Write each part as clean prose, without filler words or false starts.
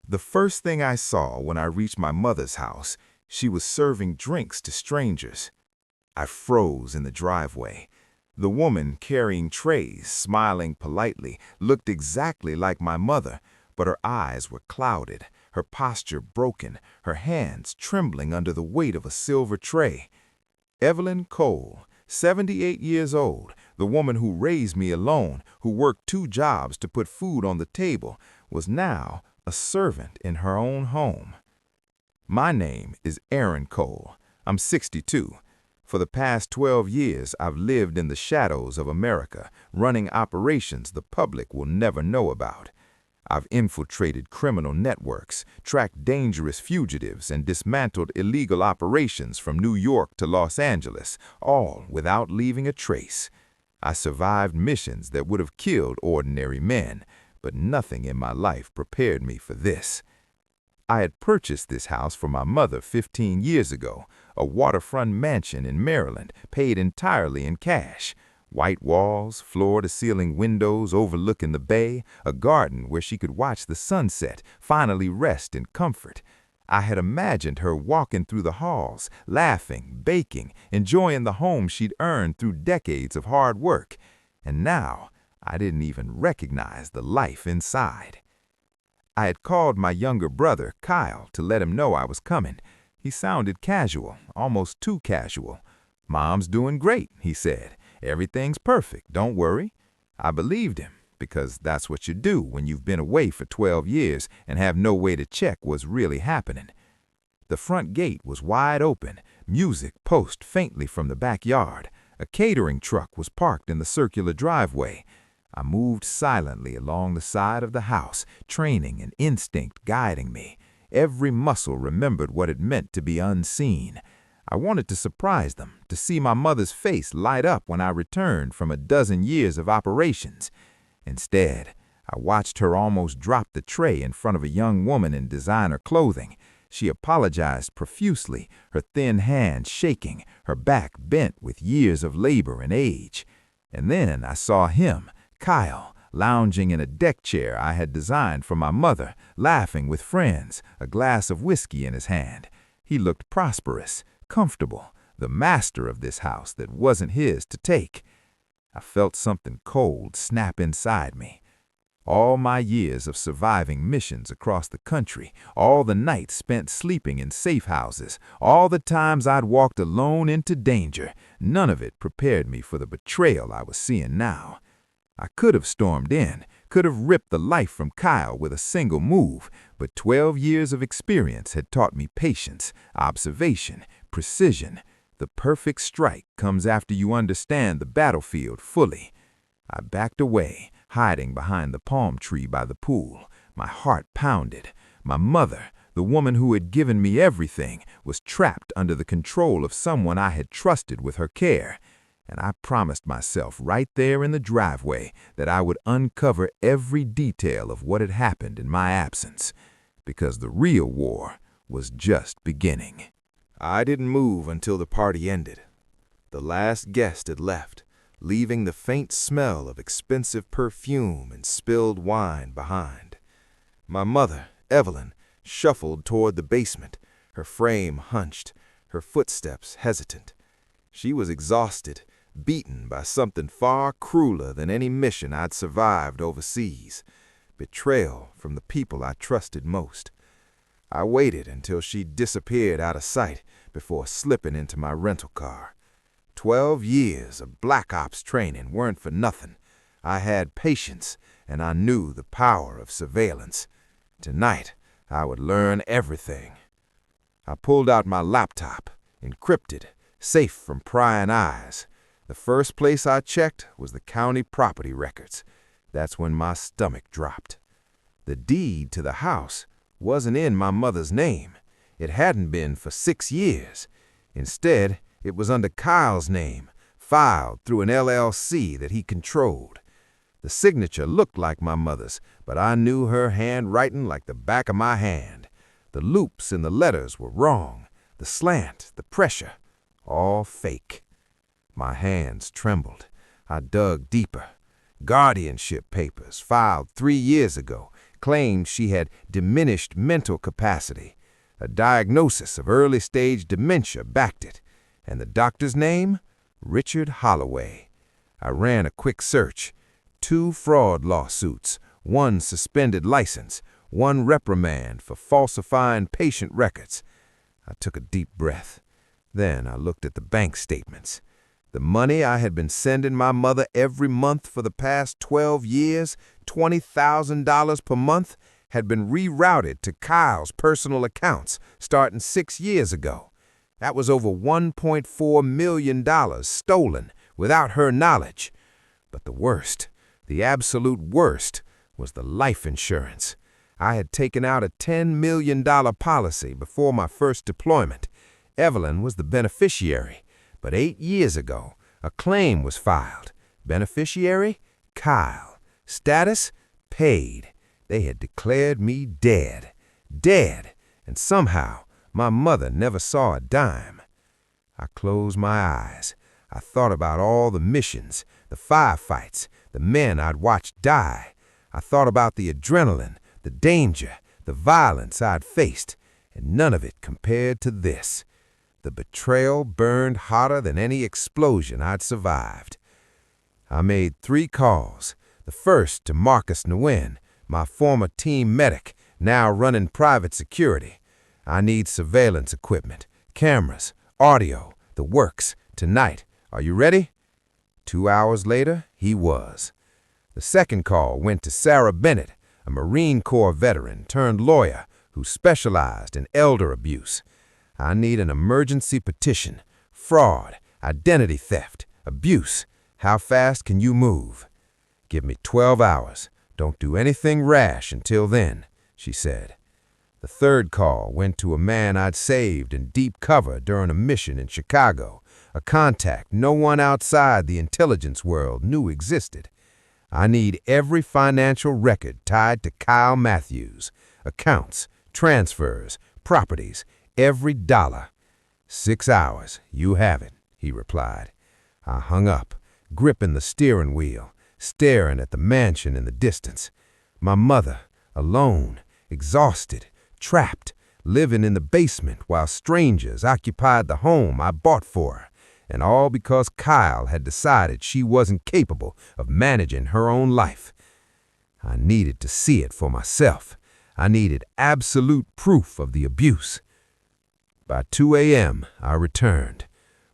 The first thing I saw when I reached my mother's house, she was serving drinks to strangers. I froze in the driveway. The woman carrying trays, smiling politely, looked exactly like my mother, but her eyes were clouded, her posture broken, her hands trembling under the weight of a silver tray. Evelyn Cole, 78 years old, the woman who raised me alone, who worked 2 jobs to put food on the table, was now a servant in her own home. My name is Aaron Cole. I'm 62. For the past 12 years, I've lived in the shadows of America, running operations the public will never know about. I've infiltrated criminal networks, tracked dangerous fugitives, and dismantled illegal operations from New York to Los Angeles, all without leaving a trace. I survived missions that would have killed ordinary men, but nothing in my life prepared me for this. I had purchased this house for my mother 15 years ago, a waterfront mansion in Maryland, paid entirely in cash. White walls, floor-to-ceiling windows overlooking the bay, a garden where she could watch the sunset, finally rest in comfort. I had imagined her walking through the halls, laughing, baking, enjoying the home she'd earned through decades of hard work. And now, I didn't even recognize the life inside. I had called my younger brother, Kyle, to let him know I was coming. He sounded casual, almost too casual. "Mom's doing great," he said. "Everything's perfect, don't worry." I believed him, because that's what you do when you've been away for 12 years and have no way to check what's really happening. The front gate was wide open, music posed faintly from the backyard. A catering truck was parked in the circular driveway. I moved silently along the side of the house, training and instinct guiding me. Every muscle remembered what it meant to be unseen. I wanted to surprise them, to see my mother's face light up when I returned from a dozen years of operations. Instead, I watched her almost drop the tray in front of a young woman in designer clothing. She apologized profusely, her thin hands shaking, her back bent with years of labor and age. And then I saw him, Kyle, lounging in a deck chair I had designed for my mother, laughing with friends, a glass of whiskey in his hand. He looked prosperous, comfortable, the master of this house that wasn't his to take. I felt something cold snap inside me. All my years of surviving missions across the country, all the nights spent sleeping in safe houses, all the times I'd walked alone into danger, none of it prepared me for the betrayal I was seeing now. I could have stormed in, could have ripped the life from Kyle with a single move, but 12 years of experience had taught me patience, observation, precision. The perfect strike comes after you understand the battlefield fully. I backed away, hiding behind the palm tree by the pool. My heart pounded. My mother, the woman who had given me everything, was trapped under the control of someone I had trusted with her care. And I promised myself right there in the driveway that I would uncover every detail of what had happened in my absence, because the real war was just beginning. I didn't move until the party ended. The last guest had left, leaving the faint smell of expensive perfume and spilled wine behind. My mother, Evelyn, shuffled toward the basement, her frame hunched, her footsteps hesitant. She was exhausted, beaten by something far crueler than any mission I'd survived overseas, betrayal from the people I trusted most. I waited until she disappeared out of sight before slipping into my rental car. 12 years of Black Ops training weren't for nothing. I had patience, and I knew the power of surveillance. Tonight, I would learn everything. I pulled out my laptop, encrypted, safe from prying eyes. The first place I checked was the county property records. That's when my stomach dropped. The deed to the house wasn't in my mother's name. It hadn't been for 6 years. Instead, it was under Kyle's name, filed through an LLC that he controlled. The signature looked like my mother's, but I knew her handwriting like the back of my hand. The loops in the letters were wrong, the slant, the pressure, all fake. My hands trembled. I dug deeper. Guardianship papers filed 3 years ago, claimed she had diminished mental capacity. A diagnosis of early-stage dementia backed it, and the doctor's name? Richard Holloway. I ran a quick search. 2 fraud lawsuits, 1 suspended license, 1 reprimand for falsifying patient records. I took a deep breath. Then I looked at the bank statements. The money I had been sending my mother every month for the past 12 years, $20,000 per month, had been rerouted to Kyle's personal accounts starting 6 years ago. That was over $1.4 million stolen without her knowledge. But the worst, the absolute worst, was the life insurance. I had taken out a $10 million policy before my first deployment. Evelyn was the beneficiary, but 8 years ago, a claim was filed. Beneficiary? Kyle. Status? Paid. They had declared me dead. Dead, and somehow my mother never saw a dime. I closed my eyes. I thought about all the missions, the firefights, the men I'd watched die. I thought about the adrenaline, the danger, the violence I'd faced, and none of it compared to this. The betrayal burned hotter than any explosion I'd survived. I made 3 calls. The first to Marcus Nguyen, my former team medic, now running private security. I need surveillance equipment, cameras, audio, the works, tonight. Are you ready? 2 hours later, he was. The second call went to Sarah Bennett, a Marine Corps veteran turned lawyer who specialized in elder abuse. I need an emergency petition. Fraud, identity theft, abuse. How fast can you move? Give me 12 hours. Don't do anything rash until then, she said. The third call went to a man I'd saved in deep cover during a mission in Chicago, a contact no one outside the intelligence world knew existed. I need every financial record tied to Kyle Matthews, accounts, transfers, properties, every dollar. 6 hours, you have it, he replied. I hung up, gripping the steering wheel, staring at the mansion in the distance. My mother, alone, exhausted, trapped, living in the basement while strangers occupied the home I bought for her, and all because Kyle had decided she wasn't capable of managing her own life. I needed to see it for myself. I needed absolute proof of the abuse. By 2 a.m., I returned.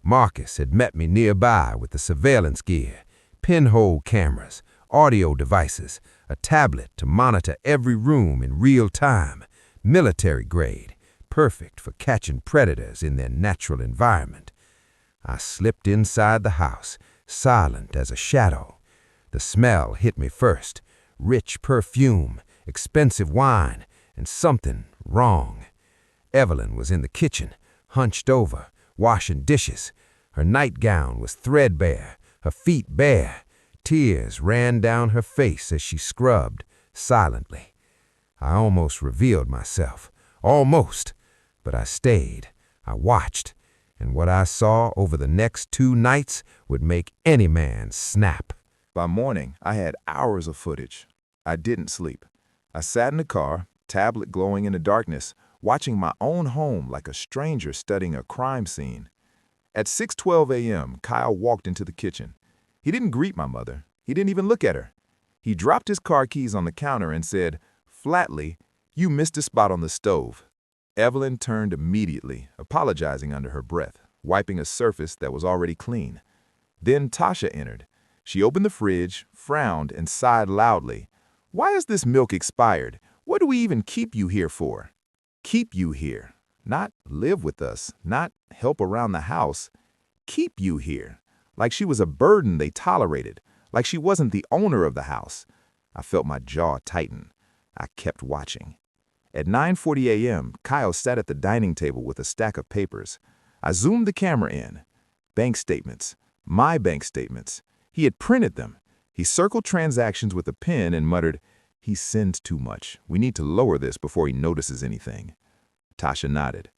Marcus had met me nearby with the surveillance gear, pinhole cameras, audio devices, a tablet to monitor every room in real time, military grade, perfect for catching predators in their natural environment. I slipped inside the house, silent as a shadow. The smell hit me first, rich perfume, expensive wine, and something wrong. Evelyn was in the kitchen, hunched over, washing dishes. Her nightgown was threadbare, her feet bare. Tears ran down her face as she scrubbed, silently. I almost revealed myself, almost, but I stayed. I watched, and what I saw over the next 2 nights would make any man snap. By morning, I had hours of footage. I didn't sleep. I sat in the car, tablet glowing in the darkness, watching my own home like a stranger studying a crime scene. At 6:12 a.m., Kyle walked into the kitchen. He didn't greet my mother. He didn't even look at her. He dropped his car keys on the counter and said, flatly, "You missed a spot on the stove." Evelyn turned immediately, apologizing under her breath, wiping a surface that was already clean. Then Tasha entered. She opened the fridge, frowned, and sighed loudly. "Why is this milk expired? What do we even keep you here for?" Keep you here. Not live with us, not help around the house. Keep you here. Like she was a burden they tolerated, like she wasn't the owner of the house. I felt my jaw tighten. I kept watching. At 9:40 a.m., Kyle sat at the dining table with a stack of papers. I zoomed the camera in. Bank statements. My bank statements. He had printed them. He circled transactions with a pen and muttered, "He sends too much. We need to lower this before he notices anything." Tasha nodded.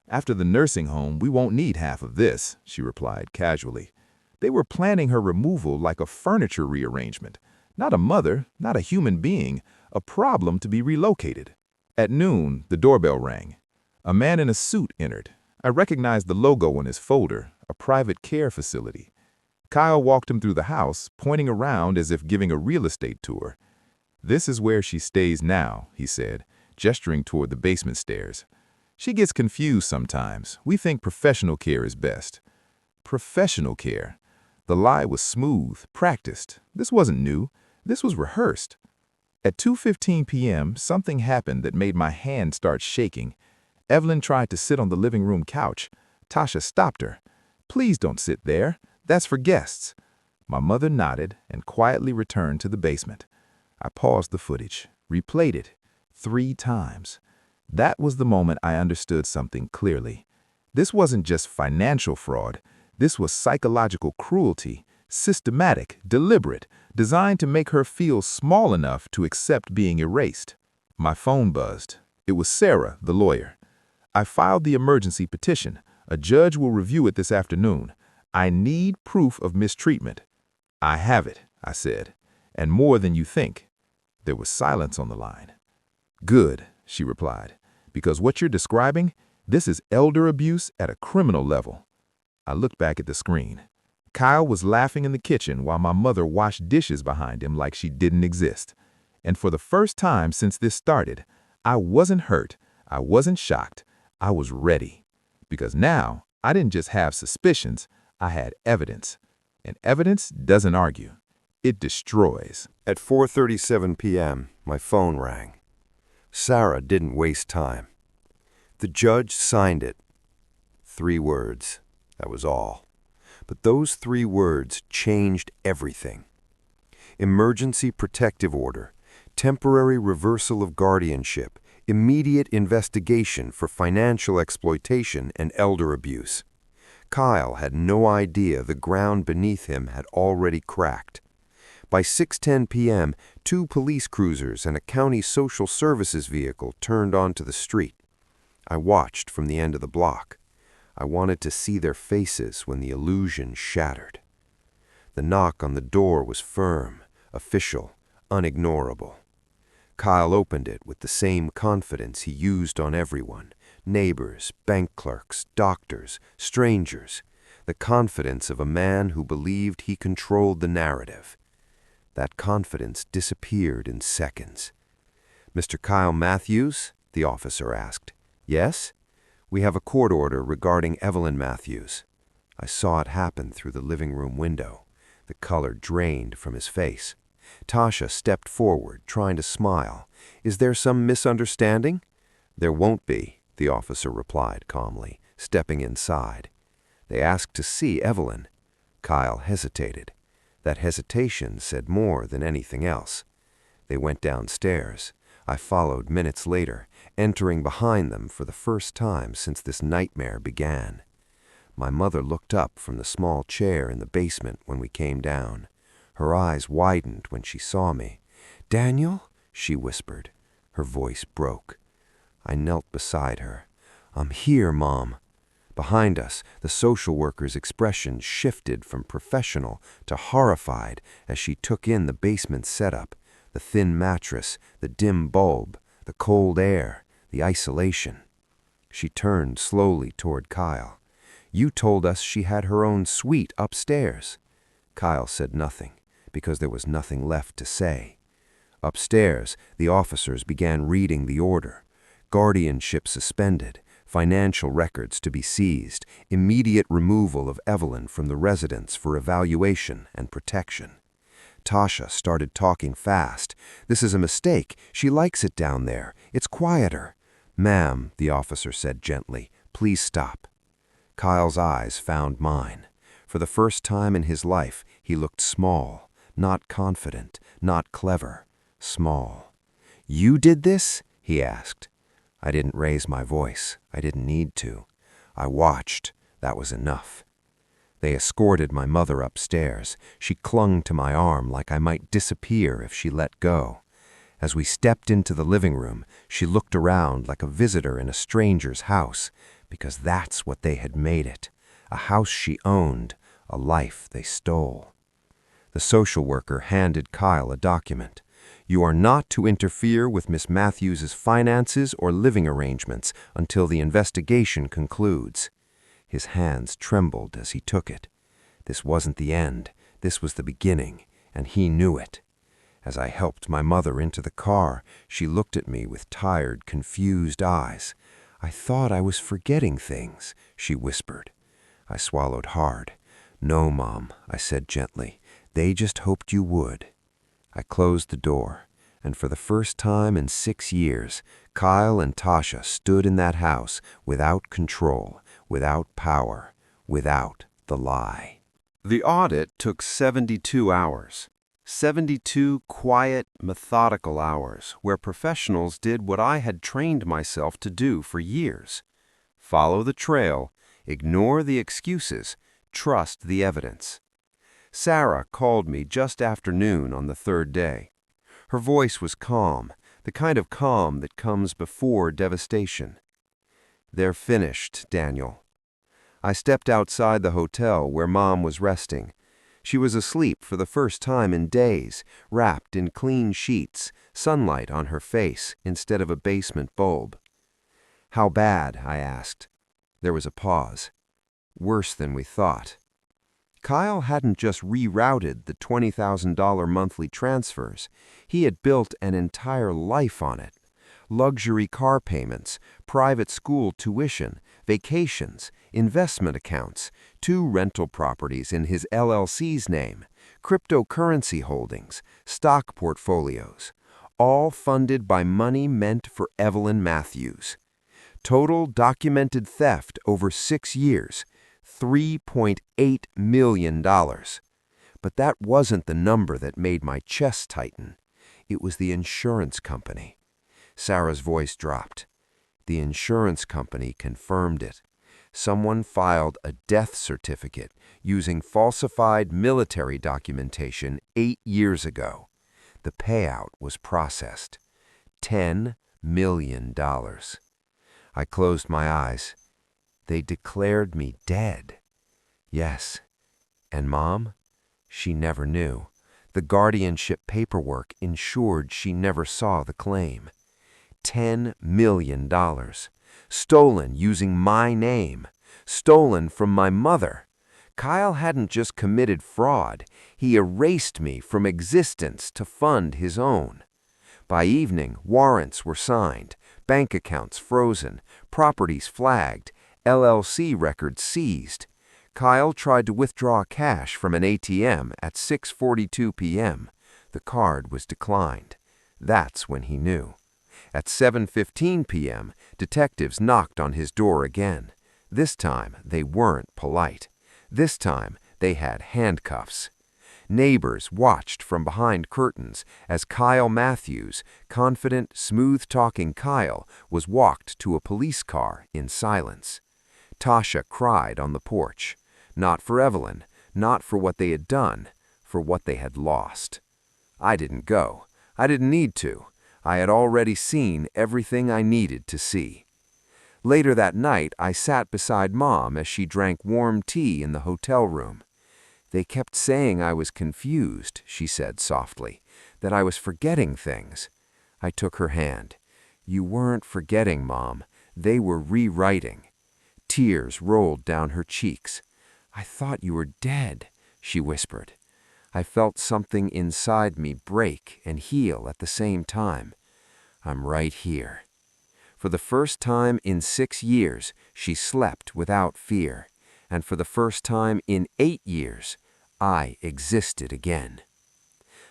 "After the nursing home, we won't need half of this," she replied casually. They were planning her removal like a furniture rearrangement. Not a mother, not a human being, a problem to be relocated. At noon, the doorbell rang. A man in a suit entered. I recognized the logo on his folder, a private care facility. Kyle walked him through the house, pointing around as if giving a real estate tour. "This is where she stays now," he said, gesturing toward the basement stairs. "She gets confused sometimes. We think professional care is best." Professional care. The lie was smooth, practiced. This wasn't new. This was rehearsed. At 2:15 p.m., something happened that made my hand start shaking. Evelyn tried to sit on the living room couch. Tasha stopped her. "Please don't sit there. That's for guests." My mother nodded and quietly returned to the basement. I paused the footage, replayed it 3 times. That was the moment I understood something clearly. This wasn't just financial fraud. This was psychological cruelty, systematic, deliberate, designed to make her feel small enough to accept being erased. My phone buzzed. It was Sarah, the lawyer. "I filed the emergency petition. A judge will review it this afternoon. I need proof of mistreatment." "I have it," I said, "and more than you think." There was silence on the line. "Good," she replied, "because what you're describing, this is elder abuse at a criminal level." I looked back at the screen. Kyle was laughing in the kitchen while my mother washed dishes behind him like she didn't exist. And for the first time since this started, I wasn't hurt, I wasn't shocked, I was ready. Because now, I didn't just have suspicions, I had evidence. And evidence doesn't argue. It destroys. At 4:37 p.m., my phone rang. Sarah didn't waste time. The judge signed it. 3 words. That was all. But those 3 words changed everything. Emergency protective order, temporary reversal of guardianship, immediate investigation for financial exploitation and elder abuse. Kyle had no idea the ground beneath him had already cracked. By 6:10 p.m., 2 police cruisers and a county social services vehicle turned onto the street. I watched from the end of the block. I wanted to see their faces when the illusion shattered. The knock on the door was firm, official, unignorable. Kyle opened it with the same confidence he used on everyone: neighbors, bank clerks, doctors, strangers. The confidence of a man who believed he controlled the narrative. That confidence disappeared in seconds. "Mr. Kyle Matthews?" the officer asked. "Yes? We have a court order regarding Evelyn Matthews." I saw it happen through the living room window. The color drained from his face. Tasha stepped forward, trying to smile. "Is there some misunderstanding?" "There won't be," the officer replied calmly, stepping inside. "They asked to see Evelyn." Kyle hesitated. That hesitation said more than anything else. They went downstairs. I followed minutes later, entering behind them for the first time since this nightmare began. My mother looked up from the small chair in the basement when we came down. Her eyes widened when she saw me. "Daniel?" she whispered. Her voice broke. I knelt beside her. "I'm here, Mom." Behind us, the social worker's expression shifted from professional to horrified as she took in the basement setup, the thin mattress, the dim bulb, the cold air, the isolation. She turned slowly toward Kyle. "You told us she had her own suite upstairs." Kyle said nothing, because there was nothing left to say. Upstairs, the officers began reading the order. Guardianship suspended, financial records to be seized, immediate removal of Evelyn from the residence for evaluation and protection. Tasha started talking fast. "This is a mistake. She likes it down there. It's quieter." "Ma'am," the officer said gently, "please stop." Kyle's eyes found mine. For the first time in his life, he looked small, not confident, not clever, small. "You did this?" he asked. I didn't raise my voice. I didn't need to. I watched. That was enough. They escorted my mother upstairs. She clung to my arm like I might disappear if she let go. As we stepped into the living room, she looked around like a visitor in a stranger's house, because that's what they had made it. A house she owned, a life they stole. The social worker handed Kyle a document. You are not to interfere with Miss Matthews's finances or living arrangements until the investigation concludes. His hands trembled as he took it. This wasn't the end. This was the beginning, and he knew it. As I helped my mother into the car, she looked at me with tired, confused eyes. "I thought I was forgetting things," she whispered. I swallowed hard. "No, Mom," I said gently. "They just hoped you would." I closed the door, and for the first time in 6 years, Kyle and Tasha stood in that house without control, without power, without the lie. The audit took 72 hours. 72 quiet, methodical hours where professionals did what I had trained myself to do for years. Follow the trail, ignore the excuses, trust the evidence. Sarah called me just after noon on the 3rd day. Her voice was calm, the kind of calm that comes before devastation. "They're finished, Daniel." I stepped outside the hotel where Mom was resting. She was asleep for the first time in days, wrapped in clean sheets, sunlight on her face instead of a basement bulb. "How bad?" I asked. There was a pause. "Worse than we thought." Kyle hadn't just rerouted the $20,000 monthly transfers. He had built an entire life on it. Luxury car payments, private school tuition, vacations, investment accounts, 2 rental properties in his LLC's name, cryptocurrency holdings, stock portfolios, all funded by money meant for Evelyn Matthews. Total documented theft over 6 years, $3.8 million. But that wasn't the number that made my chest tighten. It was the insurance company. Sarah's voice dropped. The insurance company confirmed it. Someone filed a death certificate using falsified military documentation 8 years ago. The payout was processed. $10 million. I closed my eyes. They declared me dead. Yes. And Mom? She never knew. The guardianship paperwork ensured she never saw the claim. $10 million. Stolen using my name. Stolen from my mother. Kyle hadn't just committed fraud. He erased me from existence to fund his own. By evening, warrants were signed, bank accounts frozen, properties flagged, LLC records seized. Kyle tried to withdraw cash from an ATM at 6:42 p.m. The card was declined. That's when he knew. At 7:15 p.m., detectives knocked on his door again. This time, they weren't polite. This time, they had handcuffs. Neighbors watched from behind curtains as Kyle Matthews, confident, smooth-talking Kyle, was walked to a police car in silence. Tasha cried on the porch. Not for Evelyn, not for what they had done, for what they had lost. I didn't go. I didn't need to. I had already seen everything I needed to see. Later that night, I sat beside Mom as she drank warm tea in the hotel room. "They kept saying I was confused," she said softly, "that I was forgetting things." I took her hand. "You weren't forgetting, Mom. They were rewriting." Tears rolled down her cheeks. "I thought you were dead," she whispered. I felt something inside me break and heal at the same time. "I'm right here." For the first time in 6 years, she slept without fear. And for the first time in 8 years, I existed again.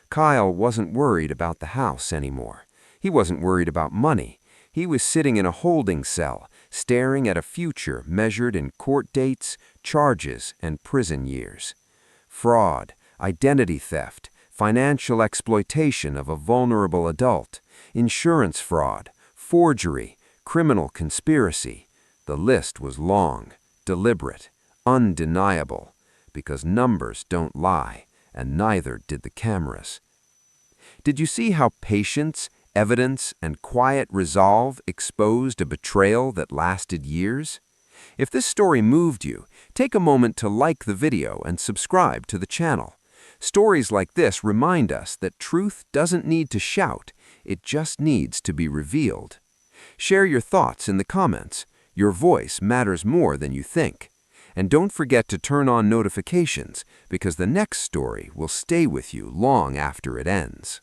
Kyle wasn't worried about the house anymore. He wasn't worried about money. He was sitting in a holding cell, staring at a future measured in court dates, charges, and prison years. Fraud, identity theft, financial exploitation of a vulnerable adult, insurance fraud, forgery, criminal conspiracy. The list was long, deliberate, undeniable, because numbers don't lie, and neither did the cameras. Did you see how patience, evidence, and quiet resolve exposed a betrayal that lasted years? If this story moved you, take a moment to like the video and subscribe to the channel. Stories like this remind us that truth doesn't need to shout, it just needs to be revealed. Share your thoughts in the comments. Your voice matters more than you think. And don't forget to turn on notifications, because the next story will stay with you long after it ends.